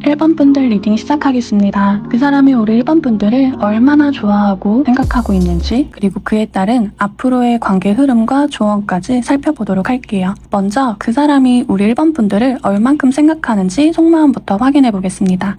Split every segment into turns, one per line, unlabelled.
1번 분들 리딩 시작하겠습니다. 그 사람이 우리 1번 분들을 얼마나 좋아하고 생각하고 있는지, 그리고 그에 따른 앞으로의 관계 흐름과 조언까지 살펴보도록 할게요. 먼저 그 사람이 우리 1번 분들을 얼만큼 생각하는지 속마음부터 확인해 보겠습니다.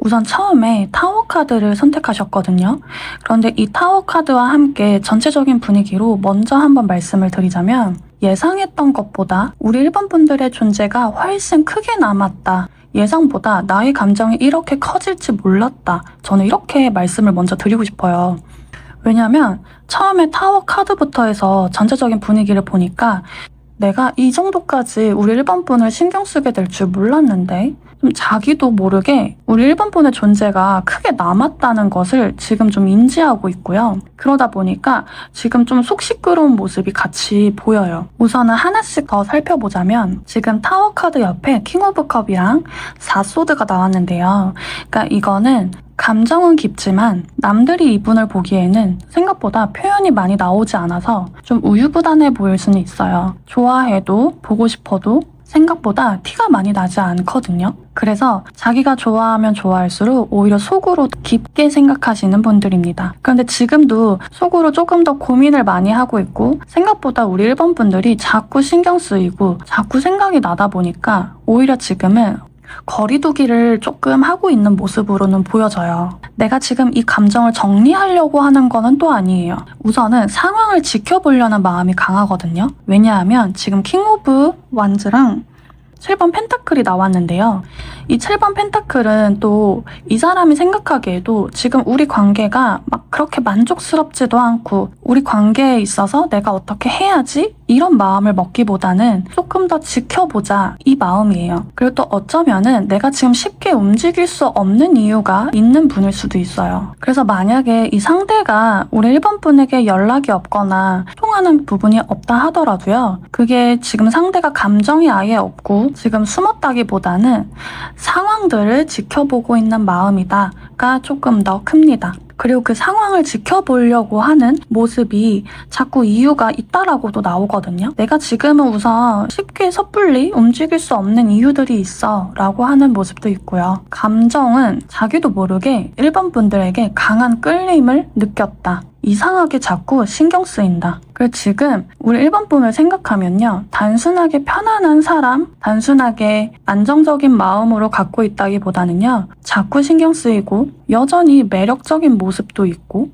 우선 처음에 타워 카드를 선택하셨거든요. 그런데 이 타워 카드와 함께 전체적인 분위기로 먼저 한번 말씀을 드리자면, 예상했던 것보다 우리 1번 분들의 존재가 훨씬 크게 남았다. 예상보다 나의 감정이 이렇게 커질지 몰랐다. 저는 이렇게 말씀을 먼저 드리고 싶어요. 왜냐면 처음에 타워 카드부터 해서 전체적인 분위기를 보니까 내가 이 정도까지 우리 1번 분을 신경 쓰게 될 줄 몰랐는데, 좀 자기도 모르게 우리 1번 분의 존재가 크게 남았다는 것을 지금 좀 인지하고 있고요. 그러다 보니까 지금 좀 속 시끄러운 모습이 같이 보여요. 우선은 하나씩 더 살펴보자면, 지금 타워 카드 옆에 킹 오브 컵이랑 4소드가 나왔는데요. 그러니까 이거는 감정은 깊지만 남들이 이분을 보기에는 생각보다 표현이 많이 나오지 않아서 좀 우유부단해 보일 수는 있어요. 좋아해도 보고 싶어도 생각보다 티가 많이 나지 않거든요. 그래서 자기가 좋아하면 좋아할수록 오히려 속으로 깊게 생각하시는 분들입니다. 그런데 지금도 속으로 조금 더 고민을 많이 하고 있고, 생각보다 우리 1번 분들이 자꾸 신경 쓰이고 자꾸 생각이 나다 보니까 오히려 지금은 거리두기를 조금 하고 있는 모습으로는 보여져요. 내가 지금 이 감정을 정리하려고 하는 거는 또 아니에요. 우선은 상황을 지켜보려는 마음이 강하거든요. 왜냐하면 지금 킹 오브 완즈랑 7번 펜타클이 나왔는데요. 이 7번 펜타클은 또 이 사람이 생각하기에도 지금 우리 관계가 막 그렇게 만족스럽지도 않고, 우리 관계에 있어서 내가 어떻게 해야지? 이런 마음을 먹기보다는 조금 더 지켜보자, 이 마음이에요. 그리고 또 어쩌면은 내가 지금 쉽게 움직일 수 없는 이유가 있는 분일 수도 있어요. 그래서 만약에 이 상대가 우리 1번 분에게 연락이 없거나 통하는 부분이 없다 하더라도요, 그게 지금 상대가 감정이 아예 없고 지금 숨었다기보다는 상황들을 지켜보고 있는 마음이다가 조금 더 큽니다. 그리고 그 상황을 지켜보려고 하는 모습이 자꾸 이유가 있다라고도 나오거든요. 내가 지금은 우선 쉽게 섣불리 움직일 수 없는 이유들이 있어 라고 하는 모습도 있고요. 감정은 자기도 모르게 1번 분들에게 강한 끌림을 느꼈다. 이상하게 자꾸 신경 쓰인다. 그리고 지금 우리 1번 분을 생각하면요, 단순하게 편안한 사람, 단순하게 안정적인 마음으로 갖고 있다기보다는요, 자꾸 신경 쓰이고 여전히 매력적인 모습도 있고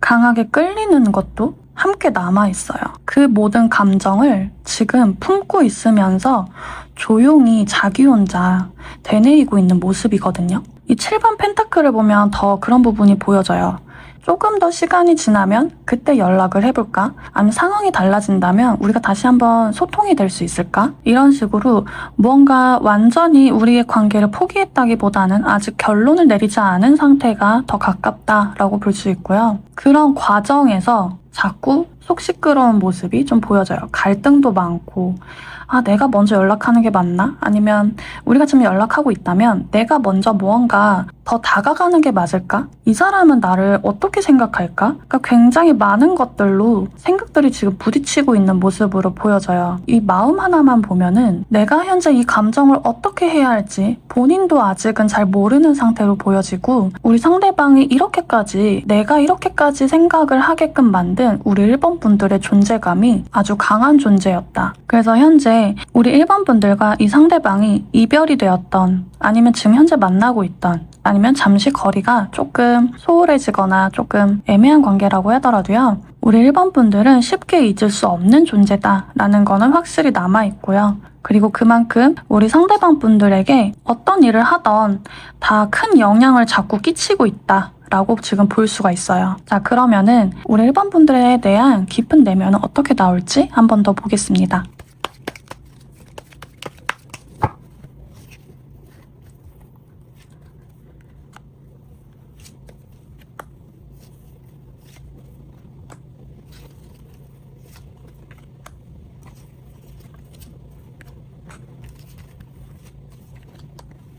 강하게 끌리는 것도 함께 남아있어요. 그 모든 감정을 지금 품고 있으면서 조용히 자기 혼자 되뇌이고 있는 모습이거든요. 이 7번 펜타클을 보면 더 그런 부분이 보여져요. 조금 더 시간이 지나면 그때 연락을 해볼까? 아니면 상황이 달라진다면 우리가 다시 한번 소통이 될 수 있을까? 이런 식으로 무언가 완전히 우리의 관계를 포기했다기보다는 아직 결론을 내리지 않은 상태가 더 가깝다라고 볼 수 있고요. 그런 과정에서 자꾸 속 시끄러운 모습이 좀 보여져요. 갈등도 많고, 내가 먼저 연락하는 게 맞나? 아니면 우리가 지금 연락하고 있다면 내가 먼저 무언가 더 다가가는 게 맞을까? 이 사람은 나를 어떻게 생각할까? 그러니까 굉장히 많은 것들로 생각들이 지금 부딪히고 있는 모습으로 보여져요. 이 마음 하나만 보면은 내가 현재 이 감정을 어떻게 해야 할지 본인도 아직은 잘 모르는 상태로 보여지고, 우리 상대방이 이렇게까지, 내가 이렇게까지 생각을 하게끔 만든 우리 1번 분들의 존재감이 아주 강한 존재였다. 그래서 현재 우리 1번 분들과 이 상대방이 이별이 되었던, 아니면 지금 현재 만나고 있던, 아니면 잠시 거리가 조금 소홀해지거나 조금 애매한 관계라고 하더라도요, 우리 1번 분들은 쉽게 잊을 수 없는 존재다라는 거는 확실히 남아있고요. 그리고 그만큼 우리 상대방 분들에게 어떤 일을 하던 다 큰 영향을 자꾸 끼치고 있다 라고 지금 볼 수가 있어요. 자, 그러면은 우리 1번 분들에 대한 깊은 내면은 어떻게 나올지 한 번 더 보겠습니다.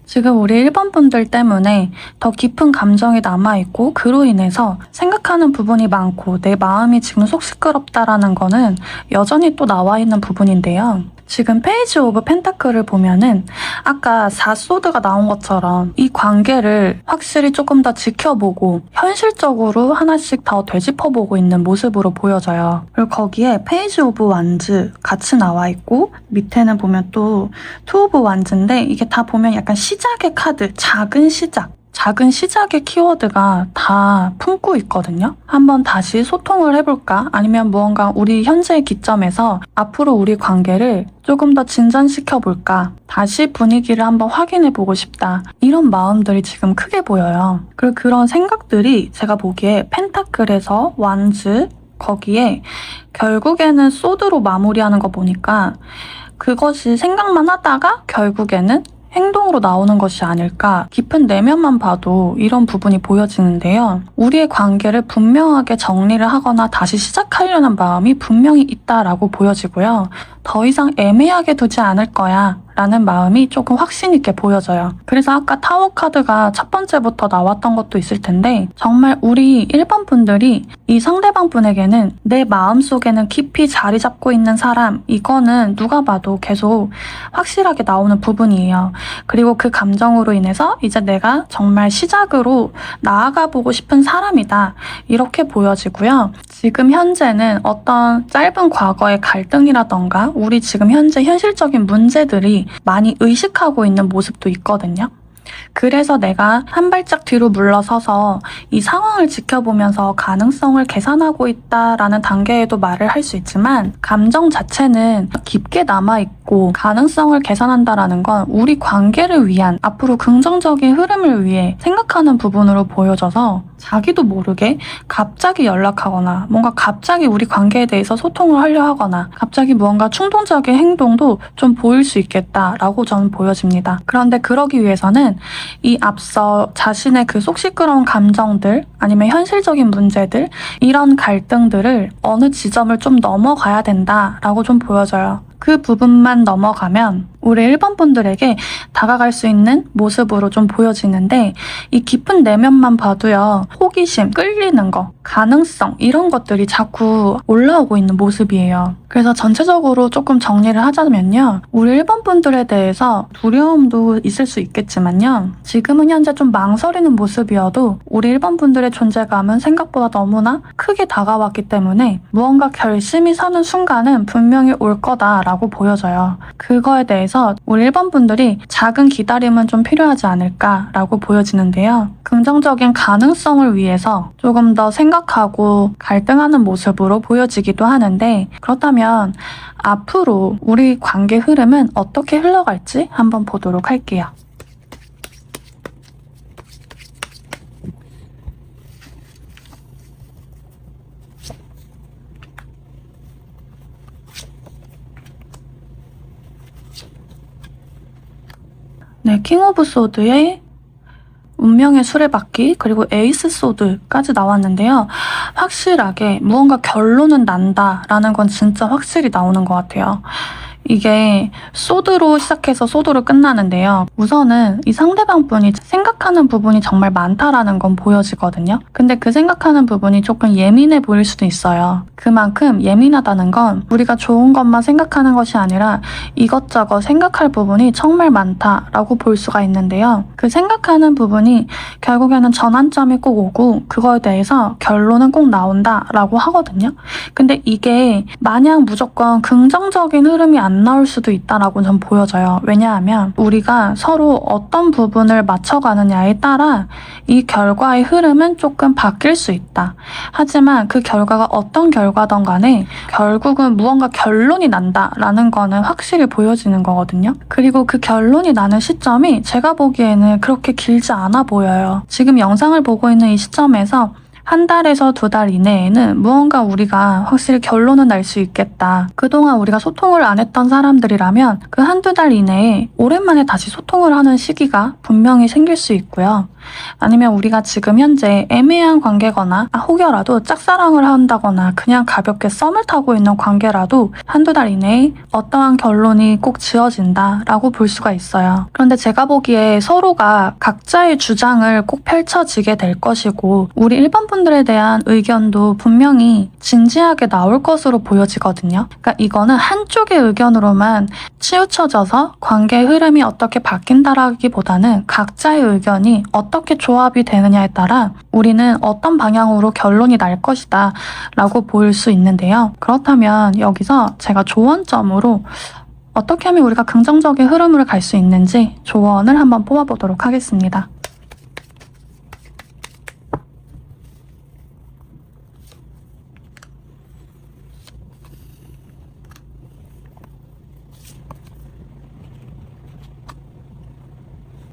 지금 우리 1번 분들 때문에 더 깊은 감정이 남아있고 그로 인해서 생각하는 부분이 많고 내 마음이 지금 속 시끄럽다라는 거는 여전히 또 나와 있는 부분인데요. 지금 페이지 오브 펜타클을 보면은 아까 4소드가 나온 것처럼 이 관계를 확실히 조금 더 지켜보고 현실적으로 하나씩 더 되짚어보고 있는 모습으로 보여져요. 그리고 거기에 페이지 오브 완즈 같이 나와 있고 밑에는 보면 또 투 오브 완즈인데 이게 다 보면 약간 시작의 카드, 작은 시작의 키워드가 다 품고 있거든요. 한번 다시 소통을 해볼까? 아니면 무언가 우리 현재의 기점에서 앞으로 우리 관계를 조금 더 진전시켜볼까? 다시 분위기를 한번 확인해보고 싶다. 이런 마음들이 지금 크게 보여요. 그리고 그런 생각들이 제가 보기에 펜타클에서 완즈, 거기에 결국에는 소드로 마무리하는 거 보니까 그것이 생각만 하다가 결국에는 행동으로 나오는 것이 아닐까. 깊은 내면만 봐도 이런 부분이 보여지는데요. 우리의 관계를 분명하게 정리를 하거나 다시 시작하려는 마음이 분명히 있다라고 보여지고요. 더 이상 애매하게 두지 않을 거야 라는 마음이 조금 확신 있게 보여져요. 그래서 아까 타워 카드가 첫 번째부터 나왔던 것도 있을 텐데 정말 우리 1번 분들이 이 상대방 분에게는 내 마음속에는 깊이 자리 잡고 있는 사람, 이거는 누가 봐도 계속 확실하게 나오는 부분이에요. 그리고 그 감정으로 인해서 이제 내가 정말 시작으로 나아가 보고 싶은 사람이다, 이렇게 보여지고요. 지금 현재는 어떤 짧은 과거의 갈등이라던가 우리 지금 현재 현실적인 문제들이 많이 의식하고 있는 모습도 있거든요. 그래서 내가 한 발짝 뒤로 물러서서 이 상황을 지켜보면서 가능성을 계산하고 있다라는 단계에도 말을 할 수 있지만 감정 자체는 깊게 남아있고 가능성을 계산한다라는 건 우리 관계를 위한 앞으로 긍정적인 흐름을 위해 생각하는 부분으로 보여져서 자기도 모르게 갑자기 연락하거나 뭔가 갑자기 우리 관계에 대해서 소통을 하려 하거나 갑자기 무언가 충동적인 행동도 좀 보일 수 있겠다라고 저는 보여집니다. 그런데 그러기 위해서는 이 앞서 자신의 그 속 시끄러운 감정들 아니면 현실적인 문제들 이런 갈등들을 어느 지점을 좀 넘어가야 된다라고 좀 보여져요. 그 부분만 넘어가면 우리 1번 분들에게 다가갈 수 있는 모습으로 좀 보여지는데 이 깊은 내면만 봐도요. 호기심, 끌리는 거, 가능성 이런 것들이 자꾸 올라오고 있는 모습이에요. 그래서 전체적으로 조금 정리를 하자면요. 우리 1번 분들에 대해서 두려움도 있을 수 있겠지만요. 지금은 현재 좀 망설이는 모습이어도 우리 1번 분들의 존재감은 생각보다 너무나 크게 다가왔기 때문에 무언가 결심이 서는 순간은 분명히 올 거다라고 보여져요. 그거에 대해서 우리 1번 분들이 작은 기다림은 좀 필요하지 않을까라고 보여지는데요. 긍정적인 가능성을 위해서 조금 더 생각하고 갈등하는 모습으로 보여지기도 하는데 그렇다면 앞으로 우리 관계 흐름은 어떻게 흘러갈지 한번 보도록 할게요. 네, 킹 오브 소드의 운명의 수레바퀴 그리고 에이스 소드까지 나왔는데요. 확실하게 무언가 결론은 난다라는 건 진짜 확실히 나오는 것 같아요. 이게 소드로 시작해서 소드로 끝나는데요. 우선은 이 상대방 분이 생각하는 부분이 정말 많다라는 건 보여지거든요. 근데 그 생각하는 부분이 조금 예민해 보일 수도 있어요. 그만큼 예민하다는 건 우리가 좋은 것만 생각하는 것이 아니라 이것저것 생각할 부분이 정말 많다라고 볼 수가 있는데요. 그 생각하는 부분이 결국에는 전환점이 꼭 오고 그거에 대해서 결론은 꼭 나온다라고 하거든요. 근데 이게 마냥 무조건 긍정적인 흐름이 안 나올 수도 있다라고 전 보여져요. 왜냐하면 우리가 서로 어떤 부분을 맞춰가느냐에 따라 이 결과의 흐름은 조금 바뀔 수 있다. 하지만 그 결과가 어떤 결과든 간에 결국은 무언가 결론이 난다라는 거는 확실히 보여지는 거거든요. 그리고 그 결론이 나는 시점이 제가 보기에는 그렇게 길지 않아 보여요. 지금 영상을 보고 있는 이 시점에서 한 달에서 2달 이내에는 무언가 우리가 확실히 결론은 날 수 있겠다. 그동안 우리가 소통을 안 했던 사람들이라면 그 한두 달 이내에 오랜만에 다시 소통을 하는 시기가 분명히 생길 수 있고요. 아니면 우리가 지금 현재 애매한 관계거나 혹여라도 짝사랑을 한다거나 그냥 가볍게 썸을 타고 있는 관계라도 한두 달 이내에 어떠한 결론이 꼭 지어진다라고 볼 수가 있어요. 그런데 제가 보기에 서로가 각자의 주장을 꼭 펼쳐지게 될 것이고 우리 일반 분들에 대한 의견도 분명히 진지하게 나올 것으로 보여지거든요. 그러니까 이거는 한쪽의 의견으로만 치우쳐져서 관계의 흐름이 어떻게 바뀐다라기보다는 각자의 의견이 어떻게 조합이 되느냐에 따라 우리는 어떤 방향으로 결론이 날 것이다 라고 볼 수 있는데요. 그렇다면 여기서 제가 조언점으로 어떻게 하면 우리가 긍정적인 흐름으로 갈 수 있는지 조언을 한번 뽑아보도록 하겠습니다.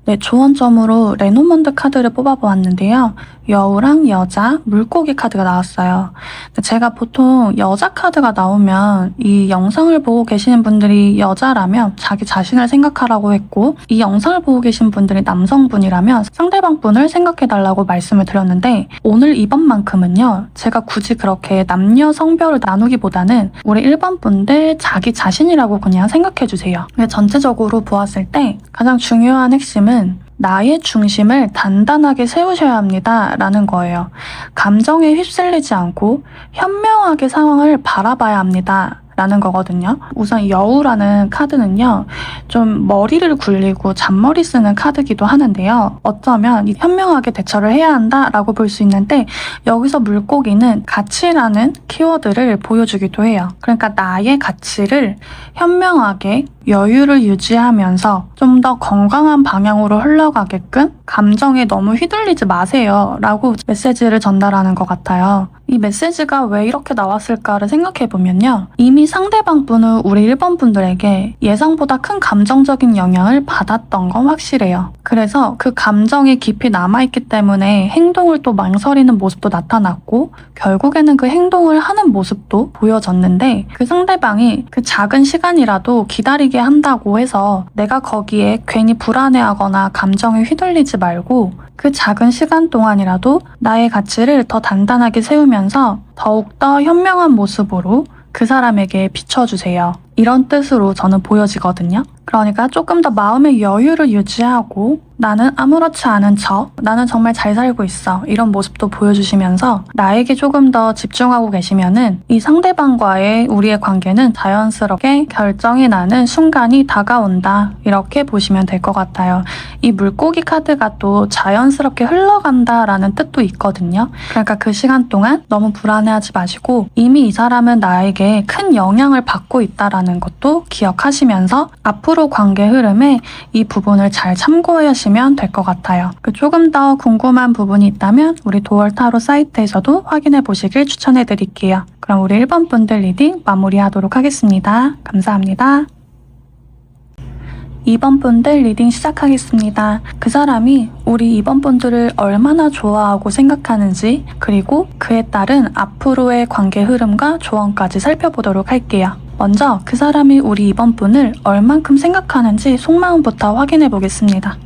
네, 조언점으로 레노먼드 카드를 뽑아보았는데요. 여우랑 여자, 물고기 카드가 나왔어요. 제가 보통 여자 카드가 나오면 이 영상을 보고 계시는 분들이 여자라면 자기 자신을 생각하라고 했고 이 영상을 보고 계신 분들이 남성분이라면 상대방 분을 생각해달라고 말씀을 드렸는데 오늘 이번만큼은요. 제가 굳이 그렇게 남녀 성별을 나누기보다는 우리 일반 분들 자기 자신이라고 그냥 생각해주세요. 전체적으로 보았을 때 가장 중요한 핵심은 나의 중심을 단단하게 세우셔야 합니다. 라는 거예요. 감정에 휩쓸리지 않고 현명하게 상황을 바라봐야 합니다. 라는 거거든요. 우선 여우라는 카드는요. 좀 머리를 굴리고 잔머리 쓰는 카드기도 하는데요. 어쩌면 현명하게 대처를 해야 한다라고 볼 수 있는데 여기서 물고기는 가치라는 키워드를 보여주기도 해요. 그러니까 나의 가치를 현명하게 여유를 유지하면서 좀 더 건강한 방향으로 흘러가게끔 감정에 너무 휘둘리지 마세요 라고 메시지를 전달하는 것 같아요. 이 메시지가 왜 이렇게 나왔을까를 생각해보면요. 이미 상대방 분은 우리 1번 분들에게 예상보다 큰 감정적인 영향을 받았던 건 확실해요. 그래서 그 감정이 깊이 남아있기 때문에 행동을 또 망설이는 모습도 나타났고 결국에는 그 행동을 하는 모습도 보여졌는데 그 상대방이 그 작은 시간이라도 기다리게 한다고 해서 내가 거기에 괜히 불안해하거나 감정에 휘둘리지 말고 그 작은 시간 동안이라도 나의 가치를 더 단단하게 세우면서 더욱더 현명한 모습으로 그 사람에게 비춰주세요. 이런 뜻으로 저는 보여지거든요. 그러니까 조금 더 마음의 여유를 유지하고 나는 아무렇지 않은 척, 나는 정말 잘 살고 있어 이런 모습도 보여주시면서 나에게 조금 더 집중하고 계시면은 이 상대방과의 우리의 관계는 자연스럽게 결정이 나는 순간이 다가온다 이렇게 보시면 될 것 같아요. 이 물고기 카드가 또 자연스럽게 흘러간다라는 뜻도 있거든요. 그러니까 그 시간 동안 너무 불안해하지 마시고 이미 이 사람은 나에게 큰 영향을 받고 있다라는 것도 기억하시면서 앞으로 관계 흐름에 이 부분을 잘 참고해 하시면 될 것 같아요. 조금 더 궁금한 부분이 있다면 우리 도월 타로 사이트에서도 확인해 보시길 추천해 드릴게요. 그럼 우리 1번 분들 리딩 마무리하도록 하겠습니다. 감사합니다. 2번 분들 리딩 시작하겠습니다. 그 사람이 우리 2번 분들을 얼마나 좋아하고 생각하는지 그리고 그에 따른 앞으로의 관계 흐름과 조언까지 살펴보도록 할게요. 먼저 그 사람이 우리 2번 분을 얼만큼 생각하는지 속마음부터 확인해 보겠습니다.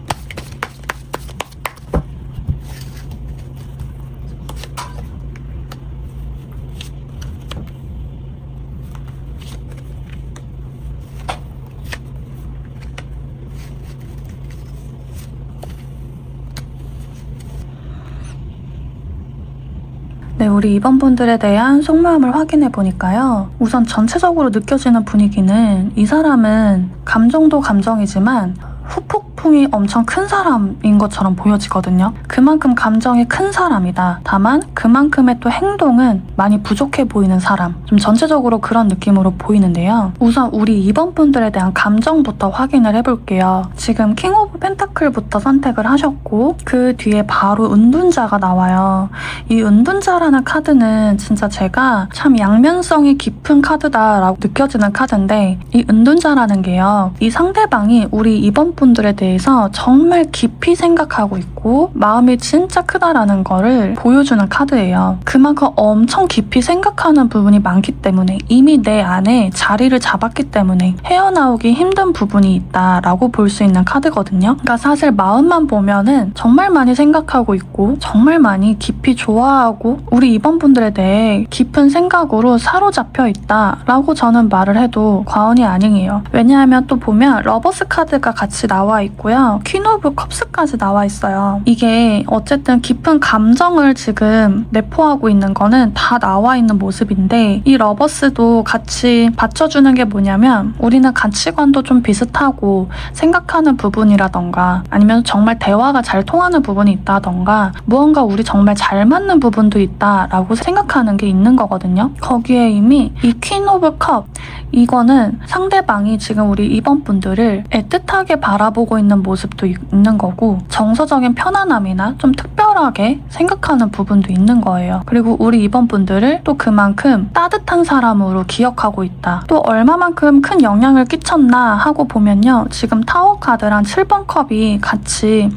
네, 우리 2번 분들에 대한 속마음을 확인해 보니까요. 우선 전체적으로 느껴지는 분위기는 이 사람은 감정도 감정이지만 후폭풍이 엄청 큰 사람인 것처럼 보여지거든요. 그만큼 감정이 큰 사람이다. 다만 그만큼의 또 행동은 많이 부족해 보이는 사람. 좀 전체적으로 그런 느낌으로 보이는데요. 우선 우리 2번 분들에 대한 감정부터 확인을 해볼게요. 지금 킹 오브 펜타클부터 선택을 하셨고 그 뒤에 바로 은둔자가 나와요. 이 은둔자라는 카드는 진짜 제가 참 양면성이 깊은 카드다라고 느껴지는 카드인데 이 은둔자라는 게요. 이 상대방이 우리 2번 분들에 대해 대해서 정말 깊이 생각하고 있고 마음이 진짜 크다라는 거를 보여주는 카드예요. 그만큼 엄청 깊이 생각하는 부분이 많기 때문에 이미 내 안에 자리를 잡았기 때문에 헤어나오기 힘든 부분이 있다라고 볼 수 있는 카드거든요. 그러니까 사실 마음만 보면은 정말 많이 생각하고 있고 정말 많이 깊이 좋아하고 우리 2번 분들에 대해 깊은 생각으로 사로잡혀 있다라고 저는 말을 해도 과언이 아니에요. 왜냐하면 또 보면 러버스 카드가 같이 나와 있고요. 퀸 오브 컵스까지 나와 있어요. 이게 어쨌든 깊은 감정을 지금 내포하고 있는 거는 다 나와 있는 모습인데 이 러버스도 같이 받쳐주는 게 뭐냐면 우리는 가치관도 좀 비슷하고 생각하는 부분이라던가 아니면 정말 대화가 잘 통하는 부분이 있다던가 무언가 우리 정말 잘 맞는 부분도 있다라고 생각하는 게 있는 거거든요. 거기에 이미 이 퀸 오브 컵 이거는 상대방이 지금 우리 2번 분들을 애틋하게 바라보고 있는 모습도 있는 거고 정서적인 편안함이나 좀 특별하게 생각하는 부분도 있는 거예요. 그리고 우리 2번 분들을 또 그만큼 따뜻한 사람으로 기억하고 있다. 또 얼마만큼 큰 영향을 끼쳤나 하고 보면요. 지금 타워 카드랑 7번 컵이 같이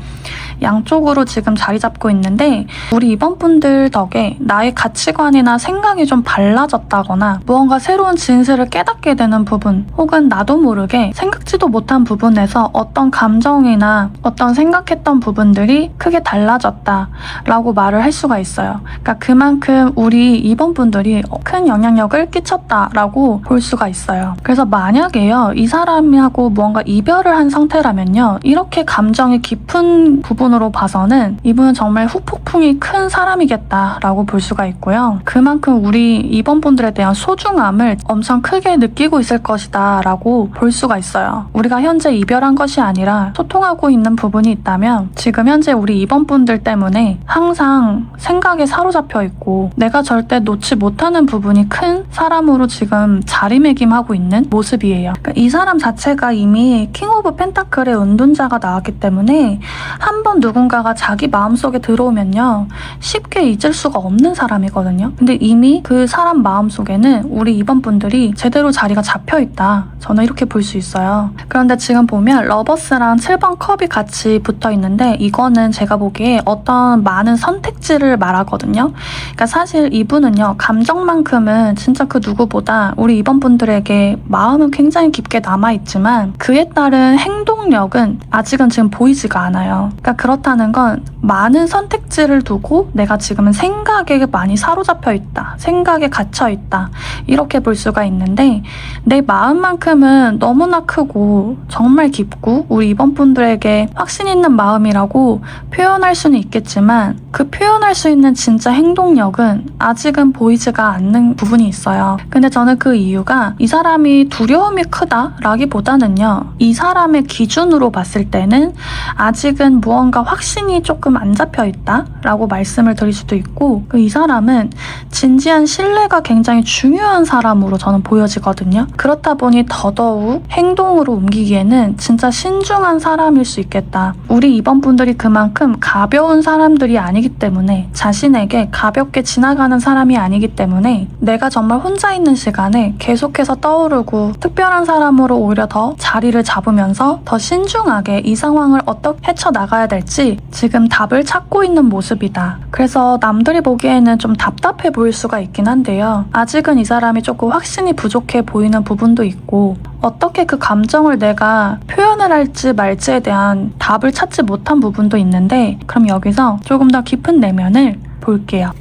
양쪽으로 지금 자리 잡고 있는데 우리 2번 분들 덕에 나의 가치관이나 생각이 좀 달라졌다거나 무언가 새로운 진실을 깨닫게 되는 부분 혹은 나도 모르게 생각지도 못한 부분에서 어떤 감정이나 어떤 생각했던 부분들이 크게 달라졌다라고 말을 할 수가 있어요. 그러니까 그만큼 우리 2번 분들이 큰 영향력을 끼쳤다라고 볼 수가 있어요. 그래서 만약에요. 이 사람하고 무언가 이별을 한 상태라면요. 이렇게 감정이 깊은 부분으로 봐서는 이분은 정말 후폭풍이 큰 사람이겠다라고 볼 수가 있고요. 그만큼 우리 2번 분들에 대한 소중함을 엄청 크게 느끼고 있을 것이다 라고 볼 수가 있어요. 우리가 현재 이별한 것이 아니라 소통하고 있는 부분이 있다면 지금 현재 우리 2번 분들 때문에 항상 생각에 사로잡혀 있고 내가 절대 놓지 못하는 부분이 큰 사람으로 지금 자리매김하고 있는 모습이에요. 그러니까 이 사람 자체가 이미 킹 오브 펜타클의 은둔자가 나왔기 때문에 한번 누군가가 자기 마음속에 들어오면요. 쉽게 잊을 수가 없는 사람이거든요. 근데 이미 그 사람 마음속에는 우리 2번 분들이 제대로 자리가 잡혀 있다. 저는 이렇게 볼 수 있어요. 그런데 지금 보면 러버스랑 7번 컵이 같이 붙어 있는데 이거는 제가 보기에 어떤 많은 선택지를 말하거든요. 그러니까 사실 이분은요. 감정만큼은 진짜 그 누구보다 우리 2번 분들에게 마음은 굉장히 깊게 남아있지만 그에 따른 행동력은 아직은 지금 보이지가 않아요. 그러니까 그렇다는 건 많은 선택지를 두고 내가 지금은 생각에 많이 사로잡혀 있다. 생각에 갇혀 있다. 이렇게 볼 수가 있는데 내 마음만큼은 너무나 크고 정말 깊고 우리 2번 분들에게 확신 있는 마음이라고 표현할 수는 있겠지만 그 표현할 수 있는 진짜 행동력은 아직은 보이지가 않는 부분이 있어요. 근데 저는 그 이유가 이 사람이 두려움이 크다라기보다는요. 이 사람의 기준으로 봤을 때는 아직은 무언가 확신이 조금 안 잡혀 있다라고 말씀을 드릴 수도 있고 이 사람은 진지한 신뢰가 굉장히 중요한 사람으로 저는 보여지거든요. 그렇다 보니 더더욱 행동으로 옮기기에는 진짜 신중한 사람일 수 있겠다. 우리 2번 분들이 그만큼 가벼운 사람들이 아니기 때문에 자신에게 가볍게 지나가는 사람이 아니기 때문에 내가 정말 혼자 있는 시간에 계속해서 떠오르고 특별한 사람으로 오히려 더 자리를 잡으면서 더 신중하게 이 상황을 어떻게 헤쳐나가야 될지 지금 답을 찾고 있는 모습이다. 그래서 남들이 보기에는 좀 답답해 보일 수가 있긴 한데요. 아직은 이 사람이 조금 확신이 부족해 보이는 부분도 있고 어떻게 그 감정을 내가 표현을 할지 말지에 대한 답을 찾지 못한 부분도 있는데 그럼 여기서 조금 더 깊은 내면을 볼게요.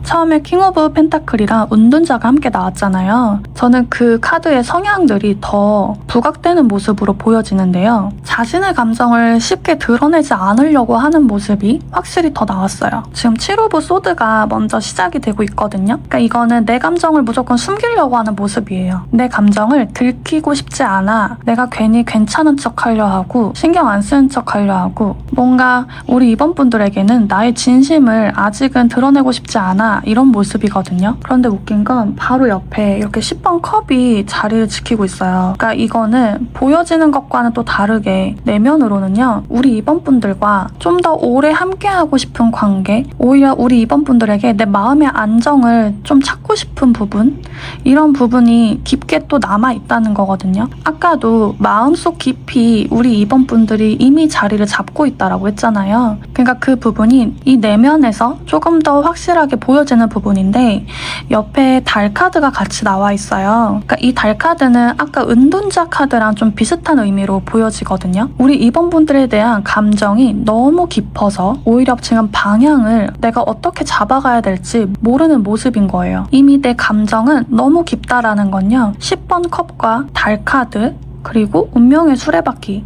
처음에 킹 오브 펜타클이랑 은둔자가 함께 나왔잖아요. 저는 그 카드의 성향들이 더 부각되는 모습으로 보여지는데요. 자신의 감정을 쉽게 드러내지 않으려고 하는 모습이 확실히 더 나왔어요. 지금 7 오브 소드가 먼저 시작이 되고 있거든요. 그러니까 이거는 내 감정을 무조건 숨기려고 하는 모습이에요. 내 감정을 들키고 싶지 않아. 내가 괜히 괜찮은 척 하려 하고 신경 안 쓰는 척 하려 하고 뭔가 우리 2번 분들에게는 나의 진심을 아직은 드러내고 싶지 않아 이런 모습이거든요. 그런데 웃긴 건 바로 옆에 이렇게 10번 컵이 자리를 지키고 있어요. 그러니까 이거는 보여지는 것과는 또 다르게 내면으로는요, 우리 입원분들과 좀 더 오래 함께하고 싶은 관계, 오히려 우리 입원분들에게 내 마음의 안정을 좀 찾고 싶은 부분, 이런 부분이 깊게 또 남아있다는 거거든요. 아까도 마음속 깊이 우리 입원분들이 이미 자리를 잡고 있다라고 했잖아요. 그러니까 그 부분이 이 내면에서 조금 더 확실하게 보여지는 부분인데, 옆에 달 카드가 같이 나와 있어요. 그러니까 이 달 카드는 아까 은둔자 카드랑 좀 비슷한 의미로 보여지거든요. 우리 입원분들에 대한 감정이 너무 깊어서 오히려 지금 방향을 내가 어떻게 잡아가야 될지 모르는 모습인 거예요. 이미 내 감정은 너무 깊다라는 건요, 10번 컵과 달 카드, 그리고 운명의 수레바퀴,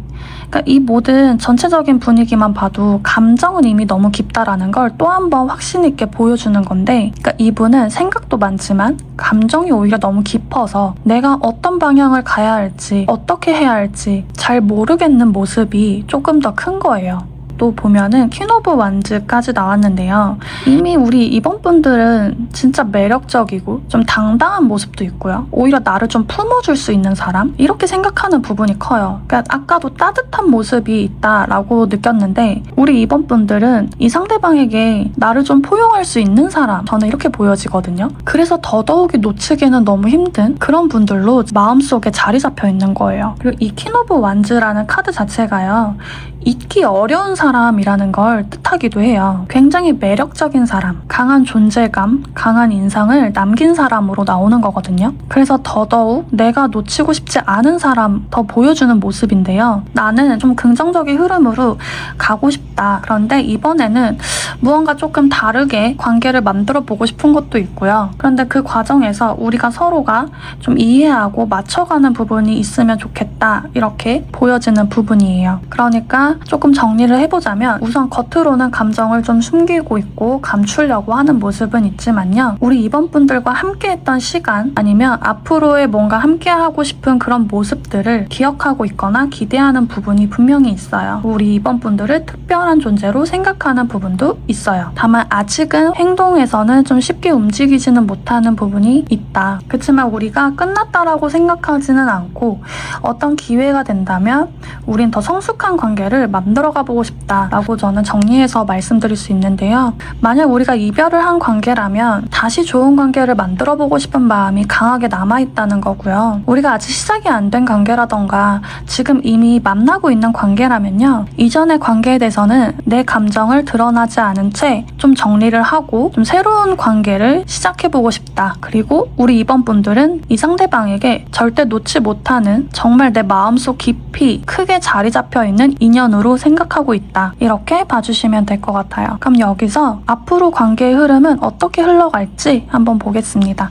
그러니까 이 모든 전체적인 분위기만 봐도 감정은 이미 너무 깊다라는 걸 또 한 번 확신 있게 보여주는 건데, 그러니까 이분은 생각도 많지만 감정이 오히려 너무 깊어서 내가 어떤 방향을 가야 할지, 어떻게 해야 할지 잘 모르겠는 모습이 조금 더 큰 거예요. 또 보면은 퀸 오브 완즈까지 나왔는데요. 이미 우리 입원분들은 진짜 매력적이고 좀 당당한 모습도 있고요. 오히려 나를 좀 품어줄 수 있는 사람? 이렇게 생각하는 부분이 커요. 그러니까 아까도 따뜻한 모습이 있다라고 느꼈는데, 우리 입원분들은 이 상대방에게 나를 좀 포용할 수 있는 사람, 저는 이렇게 보여지거든요. 그래서 더더욱이 놓치기는 너무 힘든 그런 분들로 마음속에 자리 잡혀 있는 거예요. 그리고 이 퀸 오브 완즈라는 카드 자체가요, 잊기 어려운 사람이라는 걸 뜻하기도 해요. 굉장히 매력적인 사람, 강한 존재감, 강한 인상을 남긴 사람으로 나오는 거거든요. 그래서 더더욱 내가 놓치고 싶지 않은 사람 더 보여주는 모습인데요. 나는 좀 긍정적인 흐름으로 가고 싶다. 그런데 이번에는 무언가 조금 다르게 관계를 만들어 보고 싶은 것도 있고요. 그런데 그 과정에서 우리가 서로가 좀 이해하고 맞춰가는 부분이 있으면 좋겠다. 이렇게 보여지는 부분이에요. 그러니까 조금 정리를 해보자면, 우선 겉으로는 감정을 좀 숨기고 있고 감추려고 하는 모습은 있지만요, 우리 입원분들과 함께했던 시간, 아니면 앞으로의 뭔가 함께하고 싶은 그런 모습들을 기억하고 있거나 기대하는 부분이 분명히 있어요. 우리 입원분들을 특별한 존재로 생각하는 부분도 있어요. 다만 아직은 행동에서는 좀 쉽게 움직이지는 못하는 부분이 있다. 그렇지만 우리가 끝났다라고 생각하지는 않고, 어떤 기회가 된다면 우린 더 성숙한 관계를 만들어가 보고 싶다라고 저는 정리해서 말씀드릴 수 있는데요. 만약 우리가 이별을 한 관계라면 다시 좋은 관계를 만들어 보고 싶은 마음이 강하게 남아있다는 거고요. 우리가 아직 시작이 안 된 관계라던가 지금 이미 만나고 있는 관계라면요, 이전의 관계에 대해서는 내 감정을 드러나지 않은 채 좀 정리를 하고 좀 새로운 관계를 시작해보고 싶다. 그리고 우리 입원분들은 이 상대방에게 절대 놓지 못하는, 정말 내 마음속 깊이 크게 자리 잡혀 있는 인연으로 생각하고 있다. 이렇게 봐주시면 될 것 같아요. 그럼 여기서 앞으로 관계의 흐름은 어떻게 흘러갈지 한번 보겠습니다.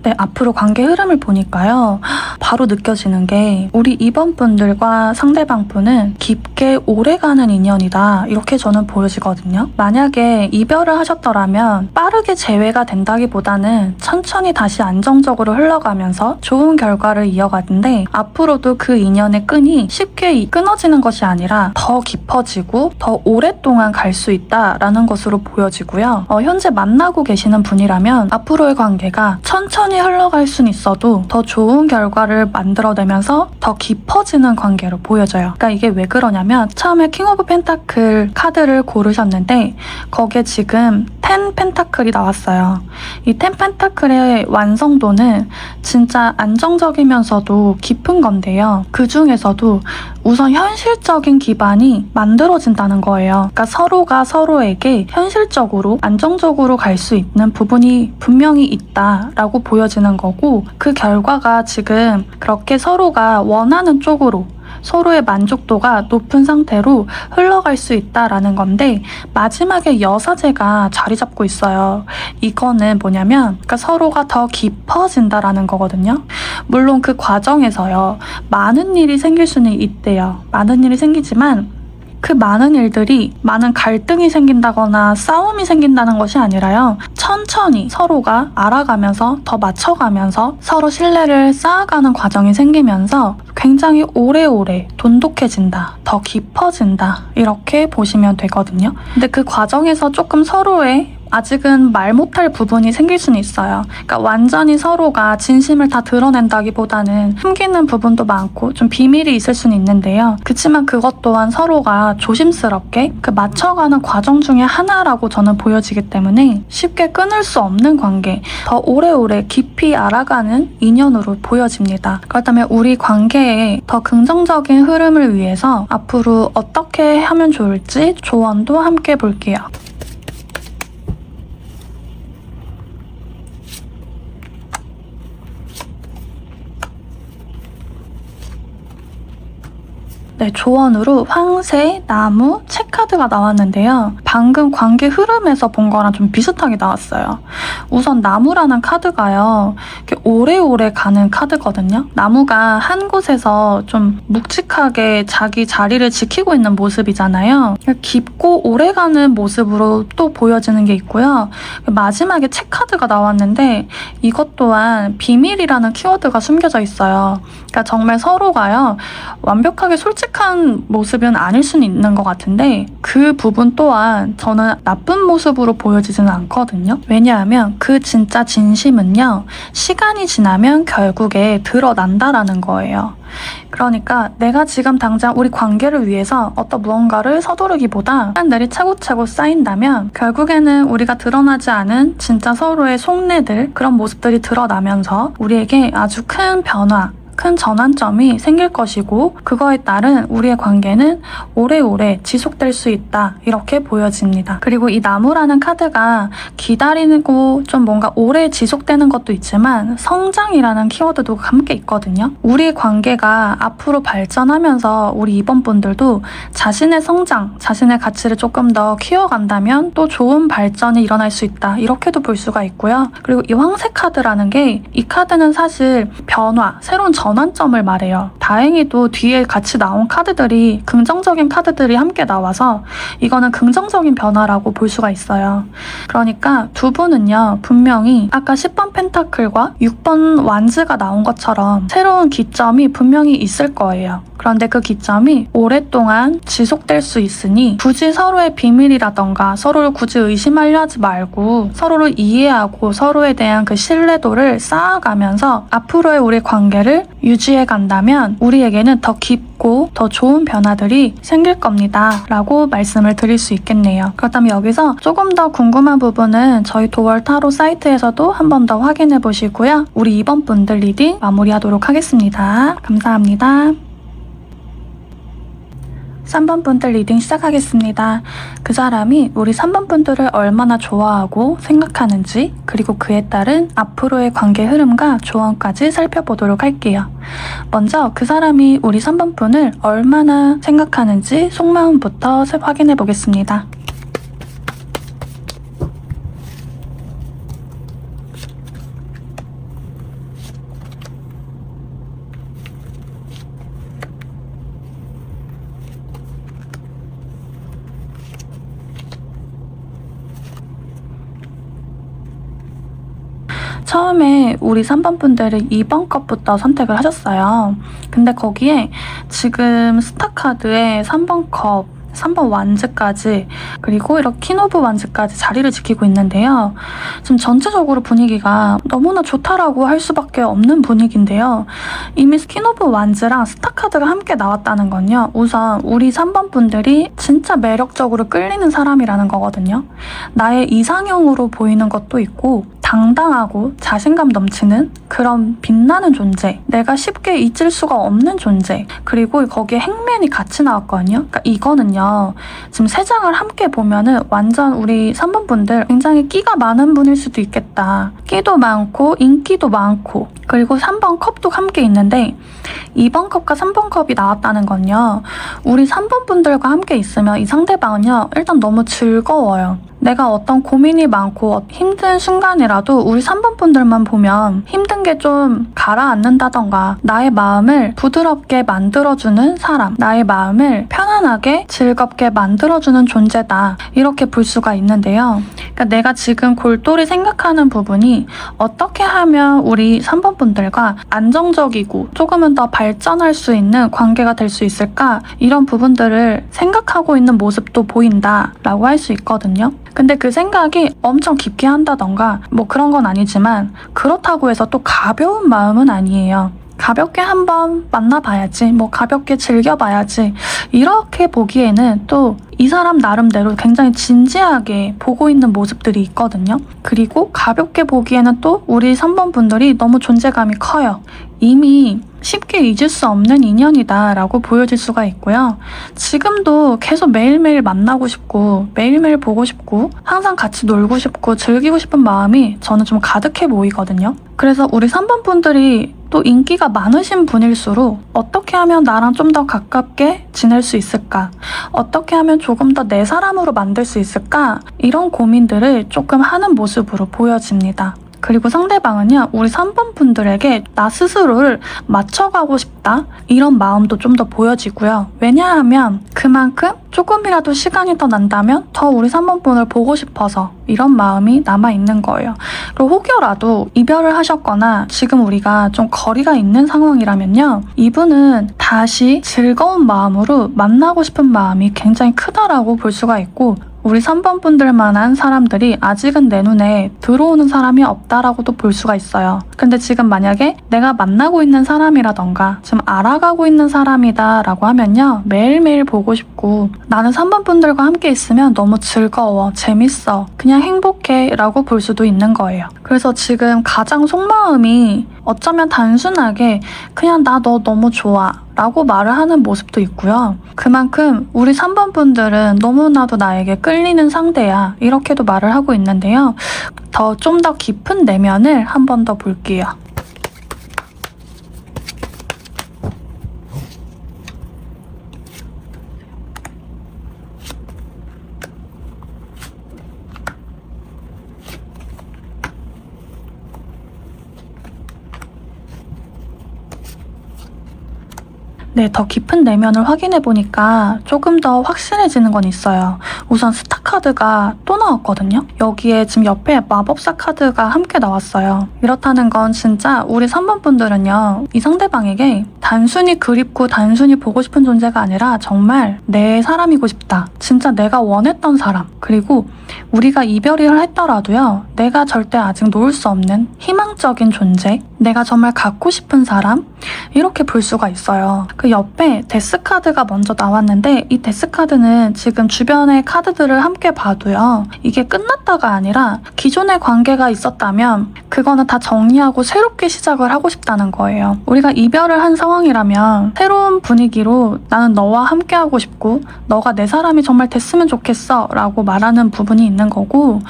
네, 앞으로 관계 흐름을 보니까요, 바로 느껴지는 게 우리 입원분들과 상대방분은 깊게 오래가는 인연이다, 이렇게 저는 보여지거든요. 만약에 이별을 하셨더라면 빠르게 재회가 된다기보다는 천천히 다시 안정적으로 흘러가면서 좋은 결과를 이어가는데, 앞으로도 그 인연의 끈이 쉽게 끊어지는 것이 아니라 더 깊어지고 더 오랫동안 갈 수 있다라는 것으로 보여지고요. 현재 만나고 계시는 분이라면 앞으로의 관계가 천천히 흘러갈 순 있어도 더 좋은 결과를 만들어내면서 더 깊어지는 관계로 보여져요. 그러니까 이게 왜 그러냐면, 처음에 킹 오브 펜타클 카드를 고르셨는데 거기에 지금 10 펜타클이 나왔어요. 이 10 펜타클의 완성도는 진짜 안정적이면서도 깊은 건데요. 그 중에서도 우선 현실적인 기반이 만들어진다는 거예요. 그러니까 서로가 서로에게 현실적으로 안정적으로 갈 수 있는 부분이 분명히 있다라고 보여지는 거고, 그 결과가 지금 그렇게 서로가 원하는 쪽으로 서로의 만족도가 높은 상태로 흘러갈 수 있다라는 건데, 마지막에 여사제가 자리 잡고 있어요. 이거는 뭐냐면, 그러니까 서로가 더 깊어진다라는 거거든요. 물론 그 과정에서요, 많은 일이 생길 수는 있대요. 많은 일이 생기지만 그 많은 일들이 많은 갈등이 생긴다거나 싸움이 생긴다는 것이 아니라요. 천천히 서로가 알아가면서 더 맞춰가면서 서로 신뢰를 쌓아가는 과정이 생기면서 굉장히 오래오래 돈독해진다, 더 깊어진다 이렇게 보시면 되거든요. 근데 그 과정에서 조금 서로의 아직은 말 못할 부분이 생길 수는 있어요. 그러니까 완전히 서로가 진심을 다 드러낸다기보다는 숨기는 부분도 많고 좀 비밀이 있을 수는 있는데요. 그렇지만 그것 또한 서로가 조심스럽게 그 맞춰가는 과정 중에 하나라고 저는 보여지기 때문에 쉽게 끊을 수 없는 관계, 더 오래오래 깊이 알아가는 인연으로 보여집니다. 그렇다면 우리 관계에 더 긍정적인 흐름을 위해서 앞으로 어떻게 하면 좋을지 조언도 함께 볼게요. 네, 조언으로 황새, 나무, 채카드가 나왔는데요. 방금 관계 흐름에서 본 거랑 좀 비슷하게 나왔어요. 우선 나무라는 카드가요. 이렇게 오래오래 가는 카드거든요. 나무가 한 곳에서 좀 묵직하게 자기 자리를 지키고 있는 모습이잖아요. 깊고 오래가는 모습으로 또 보여지는 게 있고요. 마지막에 채카드가 나왔는데 이것 또한 비밀이라는 키워드가 숨겨져 있어요. 그러니까 정말 서로가요. 완벽하게 솔직한 모습은 아닐 수는 있는 것 같은데 그 부분 또한 저는 나쁜 모습으로 보여지지는 않거든요. 왜냐하면 그 진짜 진심은요. 시간이 지나면 결국에 드러난다라는 거예요. 그러니까 내가 지금 당장 우리 관계를 위해서 어떤 무언가를 서두르기보다 시간들이 차곡차곡 쌓인다면 결국에는 우리가 드러나지 않은 진짜 서로의 속내들 그런 모습들이 드러나면서 우리에게 아주 큰 변화 큰 전환점이 생길 것이고 그거에 따른 우리의 관계는 오래오래 지속될 수 있다 이렇게 보여집니다. 그리고 이 나무라는 카드가 기다리고 좀 뭔가 오래 지속되는 것도 있지만 성장이라는 키워드도 함께 있거든요. 우리 관계가 앞으로 발전하면서 우리 이번 분들도 자신의 성장, 자신의 가치를 조금 더 키워간다면 또 좋은 발전이 일어날 수 있다 이렇게도 볼 수가 있고요. 그리고 이 황새 카드라는 게 이 카드는 사실 변화, 새로운 전환점을 말해요. 다행히도 뒤에 같이 나온 카드들이 긍정적인 카드들이 함께 나와서 이거는 긍정적인 변화라고 볼 수가 있어요. 그러니까 두 분은요. 분명히 아까 10번 펜타클과 6번 완즈가 나온 것처럼 새로운 기점이 분명히 있을 거예요. 그런데 그 기점이 오랫동안 지속될 수 있으니 굳이 서로의 비밀이라던가 서로를 굳이 의심하려 하지 말고 서로를 이해하고 서로에 대한 그 신뢰도를 쌓아가면서 앞으로의 우리 관계를 유지해 간다면 우리에게는 더 깊고 더 좋은 변화들이 생길 겁니다 라고 말씀을 드릴 수 있겠네요. 그렇다면 여기서 조금 더 궁금한 부분은 저희 도월 타로 사이트에서도 한 번 더 확인해 보시고요. 우리 이번 분들 리딩 마무리하도록 하겠습니다. 감사합니다. 3번 분들 리딩 시작하겠습니다. 그 사람이 우리 3번 분들을 얼마나 좋아하고 생각하는지 그리고 그에 따른 앞으로의 관계 흐름과 조언까지 살펴보도록 할게요. 먼저 그 사람이 우리 3번 분을 얼마나 생각하는지 속마음부터 확인해 보겠습니다. 처음에 우리 3번 분들은 2번 컵부터 선택을 하셨어요. 근데 거기에 지금 스타카드에 3번 컵, 3번 완즈까지 그리고 이렇게 퀸 오브 완즈까지 자리를 지키고 있는데요. 지금 전체적으로 분위기가 너무나 좋다라고 할 수밖에 없는 분위기인데요. 이미 퀸 오브 완즈랑 스타카드가 함께 나왔다는 건요. 우선 우리 3번 분들이 진짜 매력적으로 끌리는 사람이라는 거거든요. 나의 이상형으로 보이는 것도 있고 당당하고 자신감 넘치는 그런 빛나는 존재, 내가 쉽게 잊을 수가 없는 존재, 그리고 거기에 행맨이 같이 나왔거든요. 그러니까 이거는요, 지금 세 장을 함께 보면은 완전 우리 3번 분들 굉장히 끼가 많은 분일 수도 있겠다. 끼도 많고 인기도 많고 그리고 3번 컵도 함께 있는데 2번 컵과 3번 컵이 나왔다는 건요. 우리 3번 분들과 함께 있으면 이 상대방은요. 일단 너무 즐거워요. 내가 어떤 고민이 많고 힘든 순간이라도 우리 3번 분들만 보면 힘든 게 좀 가라앉는다던가 나의 마음을 부드럽게 만들어주는 사람, 나의 마음을 편하게 편안하게 즐겁게 만들어주는 존재다. 이렇게 볼 수가 있는데요. 그러니까 내가 지금 골똘히 생각하는 부분이 어떻게 하면 우리 3번 분들과 안정적이고 조금은 더 발전할 수 있는 관계가 될 수 있을까? 이런 부분들을 생각하고 있는 모습도 보인다라고 할 수 있거든요. 근데 그 생각이 엄청 깊게 한다던가 뭐 그런 건 아니지만 그렇다고 해서 또 가벼운 마음은 아니에요. 가볍게 한번 만나봐야지, 뭐 가볍게 즐겨봐야지 이렇게 보기에는 또 이 사람 나름대로 굉장히 진지하게 보고 있는 모습들이 있거든요. 그리고 가볍게 보기에는 또 우리 3번 분들이 너무 존재감이 커요. 이미 쉽게 잊을 수 없는 인연이다 라고 보여질 수가 있고요. 지금도 계속 매일매일 만나고 싶고 매일매일 보고 싶고 항상 같이 놀고 싶고 즐기고 싶은 마음이 저는 좀 가득해 보이거든요. 그래서 우리 3번 분들이 또 인기가 많으신 분일수록 어떻게 하면 나랑 좀 더 가깝게 지낼 수 있을까? 어떻게 하면 조금 더 내 사람으로 만들 수 있을까? 이런 고민들을 조금 하는 모습으로 보여집니다. 그리고 상대방은요, 우리 3번 분들에게 나 스스로를 맞춰가고 싶다 이런 마음도 좀 더 보여지고요. 왜냐하면 그만큼 조금이라도 시간이 더 난다면 더 우리 3번 분을 보고 싶어서 이런 마음이 남아있는 거예요. 그리고 혹여라도 이별을 하셨거나 지금 우리가 좀 거리가 있는 상황이라면요, 이분은 다시 즐거운 마음으로 만나고 싶은 마음이 굉장히 크다라고 볼 수가 있고, 우리 3번 분들만한 사람들이 아직은 내 눈에 들어오는 사람이 없다라고도 볼 수가 있어요. 근데 지금 만약에 내가 만나고 있는 사람이라던가 지금 알아가고 있는 사람이다 라고 하면요, 매일매일 보고 싶고 나는 3번 분들과 함께 있으면 너무 즐거워, 재밌어, 그냥 행복해 라고 볼 수도 있는 거예요. 그래서 지금 가장 속마음이 어쩌면 단순하게 그냥 나 너 너무 좋아 라고 말을 하는 모습도 있고요. 그만큼 우리 3번 분들은 너무나도 나에게 끌리는 상대야 이렇게도 말을 하고 있는데요. 좀 더 깊은 내면을 한 번 더 볼게요. 네, 더 깊은 내면을 확인해 보니까 조금 더 확실해지는 건 있어요. 우선 스타 카드가 또 나왔거든요. 여기에 지금 옆에 마법사 카드가 함께 나왔어요. 이렇다는 건 진짜 우리 3번 분들은요, 이 상대방에게 단순히 그립고 단순히 보고 싶은 존재가 아니라 정말 내 사람이고 싶다. 진짜 내가 원했던 사람. 그리고 우리가 이별을 했더라도요, 내가 절대 아직 놓을 수 없는 희망적인 존재. 내가 정말 갖고 싶은 사람. 이렇게 볼 수가 있어요. 그 옆에 데스 카드가 먼저 나왔는데 이 데스 카드는 지금 주변의 카드들을 함께 봐도요, 이게 끝났다가 아니라 기존의 관계가 있었다면 그거는 다 정리하고 새롭게 시작을 하고 싶다는 거예요. 우리가 이별을 한 상황이라면 새로운 분위기로 나는 너와 함께 하고 싶고 너가 내 사람이 정말 됐으면 좋겠어 라고 말하는 부분이 있는 거고,